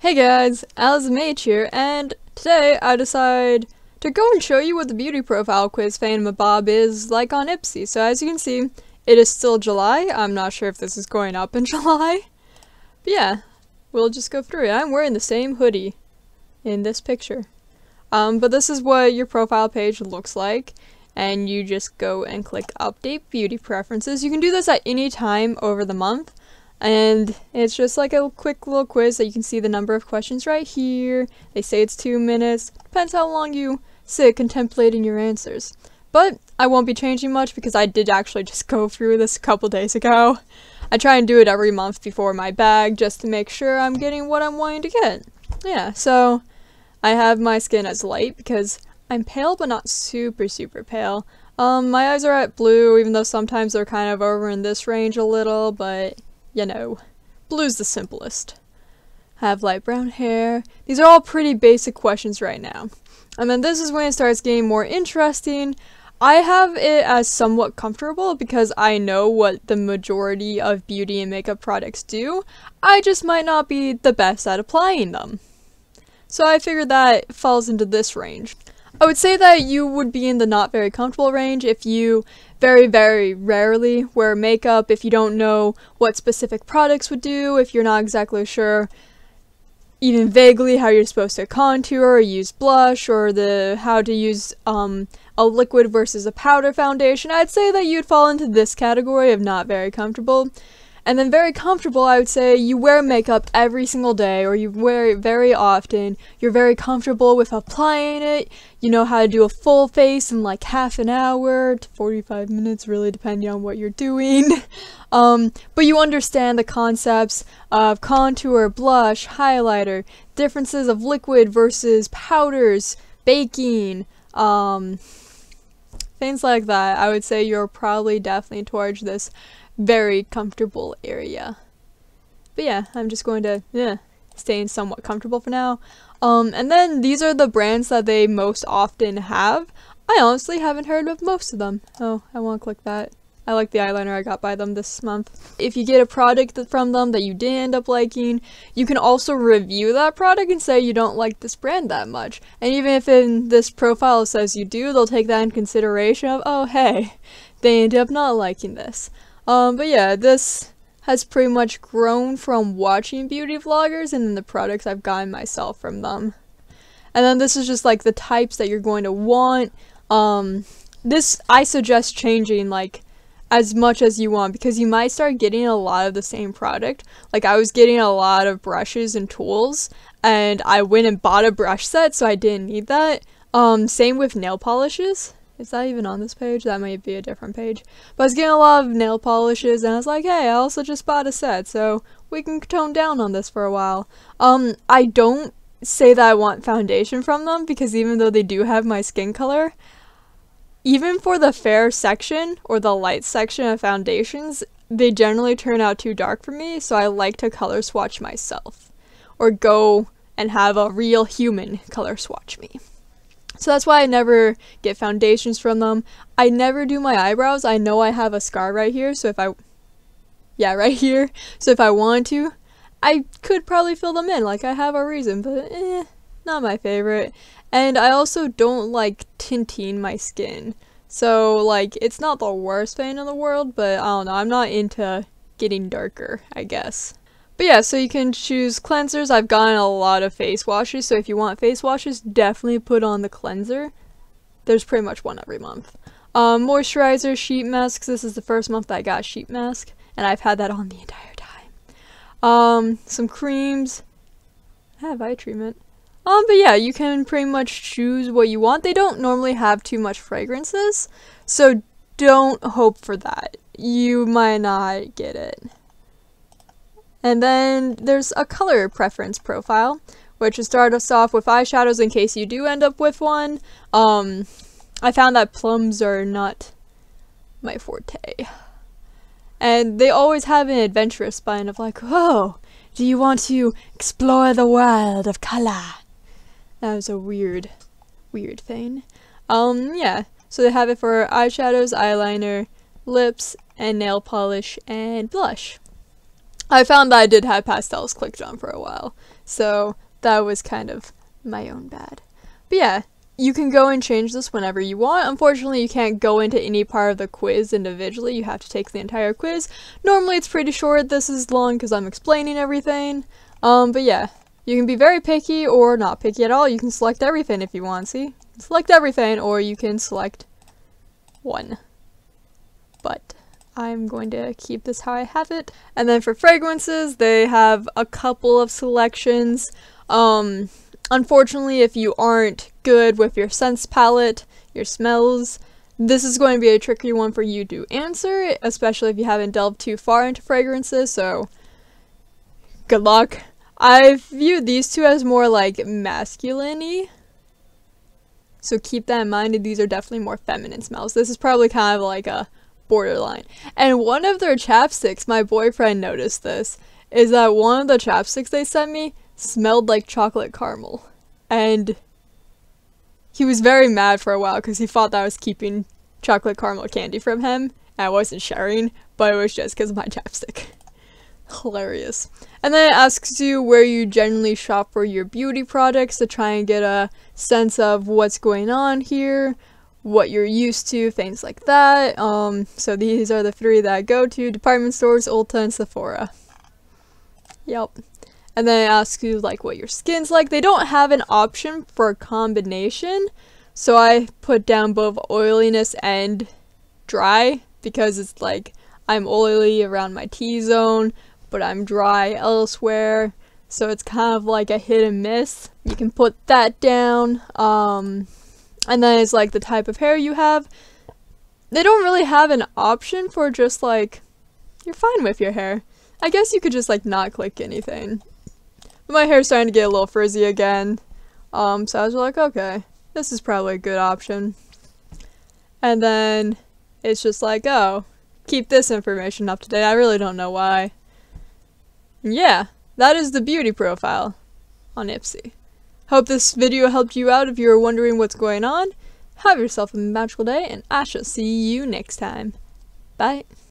Hey guys, AllyZieMage here, and today I decide to go and show you what the beauty profile quiz Thingamabob is like on Ipsy. So as you can see, it is still July. I'm not sure if this is going up in July. But yeah, we'll just go through it. I'm wearing the same hoodie in this picture. But this is what your profile page looks like. And you just go and click Update Beauty Preferences. You can do this at any time over the month. And it's just like a quick little quiz that you can see the number of questions right here. They say it's 2 minutes. Depends how long you sit contemplating your answers. But I won't be changing much because I did actually just go through this a couple days ago. I try and do it every month before my bag just to make sure I'm getting what I'm wanting to get. Yeah, so I have my skin as light because I'm pale but not super pale. My eyes are at blue, even though sometimes they're kind of over in this range a little, but you know, blue's the simplest. I have light brown hair. These are all pretty basic questions right now. And then this is when it starts getting more interesting. I have it as somewhat comfortable because I know what the majority of beauty and makeup products do. I just might not be the best at applying them. So I figured that falls into this range. I would say that you would be in the not very comfortable range if you very rarely wear makeup, if you don't know what specific products would do, if you're not exactly sure even vaguely how you're supposed to contour or use blush, or how to use a liquid versus a powder foundation. I'd say that you'd fall into this category of not very comfortable. And then very comfortable, I would say you wear makeup every single day, or you wear it very often. You're very comfortable with applying it. You know how to do a full face in like half an hour to 45 minutes, really depending on what you're doing. But you understand the concepts of contour, blush, highlighter, differences of liquid versus powders, baking, things like that. I would say you're probably definitely towards this very comfortable area. But yeah, I'm just going to stay in somewhat comfortable for now. And then these are the brands that they most often have. I honestly haven't heard of most of them. Oh, I want to click that. I like the eyeliner I got by them this month. If you get a product from them that you did end up liking, you can also review that product and say you don't like this brand that much. And even if in this profile it says you do, they'll take that in consideration of, oh hey, they ended up not liking this. But yeah, this has pretty much grown from watching beauty vloggers and then the products I've gotten myself from them. And then this is just like the types that you're going to want. This I suggest changing like as much as you want because you might start getting a lot of the same product. Like I was getting a lot of brushes and tools and I went and bought a brush set, so I didn't need that. Same with nail polishes. Is that even on this page? That might be a different page. But I was getting a lot of nail polishes and I was like, hey, I also just bought a set, so we can tone down on this for a while. I don't say that I want foundation from them because even though they do have my skin color, even for the fair section or the light section of foundations, they generally turn out too dark for me, so I like to color swatch myself. Or go and have a real human color swatch me. So that's why I never get foundations from them. I never do my eyebrows. I know I have a scar right here, so right here. So if I wanted to, I could probably fill them in, like I have a reason, but not my favorite. And I also don't like tinting my skin. So like, it's not the worst thing in the world, but I don't know, I'm not into getting darker, I guess. But yeah, so you can choose cleansers. I've gotten a lot of face washes, so if you want face washes, definitely put on the cleanser. There's pretty much one every month. Moisturizer, sheet masks. This is the first month that I got a sheet mask, and I've had that on the entire time. Some creams. I have eye treatment. But yeah, you can pretty much choose what you want. They don't normally have too much fragrances, so don't hope for that. You might not get it. And then there's a color preference profile, which will start us off with eyeshadows in case you do end up with one. I found that plums are not my forte. And they always have an adventurous spine of like, oh, do you want to explore the world of color? That was a weird thing. Yeah, so they have it for eyeshadows, eyeliner, lips, and nail polish, and blush. I found that I did have pastels clicked on for a while, So that was kind of my own bad. But yeah, you can go and change this whenever you want. Unfortunately, you can't go into any part of the quiz individually. You have to take the entire quiz. Normally, it's pretty short. This is long because I'm explaining everything. But yeah, you can be very picky or not picky at all. You can select everything if you want. See? Select everything, or you can select one. But I'm going to keep this how I have it. And then for fragrances, they have a couple of selections. Unfortunately, if you aren't good with your scents palette, your smells, this is going to be a tricky one for you to answer, especially if you haven't delved too far into fragrances, so good luck. I view these two as more like masculine-y, so keep that in mind, and these are definitely more feminine smells. This is probably kind of like a borderline. And one of their chapsticks, my boyfriend noticed this, is that one of the chapsticks they sent me smelled like chocolate caramel. And he was very mad for a while because he thought that I was keeping chocolate caramel candy from him, and I wasn't sharing, but it was just because of my chapstick. Hilarious. And then it asks you where you generally shop for your beauty products to try and get a sense of what's going on here, what you're used to, things like that. So these are the three that I go to: department stores, Ulta, and Sephora. Yep. And then it asks you like what your skin's like. They don't have an option for a combination, so I put down both oiliness and dry because it's like I'm oily around my T-zone, but I'm dry elsewhere, so it's kind of like a hit and miss. You can put that down. And then it's like the type of hair you have. They don't really have an option for just like, you're fine with your hair. I guess you could just like not click anything. But my hair's starting to get a little frizzy again. So I was like, okay, this is probably a good option. And then it's just like, oh, keep this information up to date. I really don't know why. Yeah, that is the beauty profile on Ipsy. Hope this video helped you out if you were wondering what's going on. Have yourself a magical day, and I shall see you next time. Bye.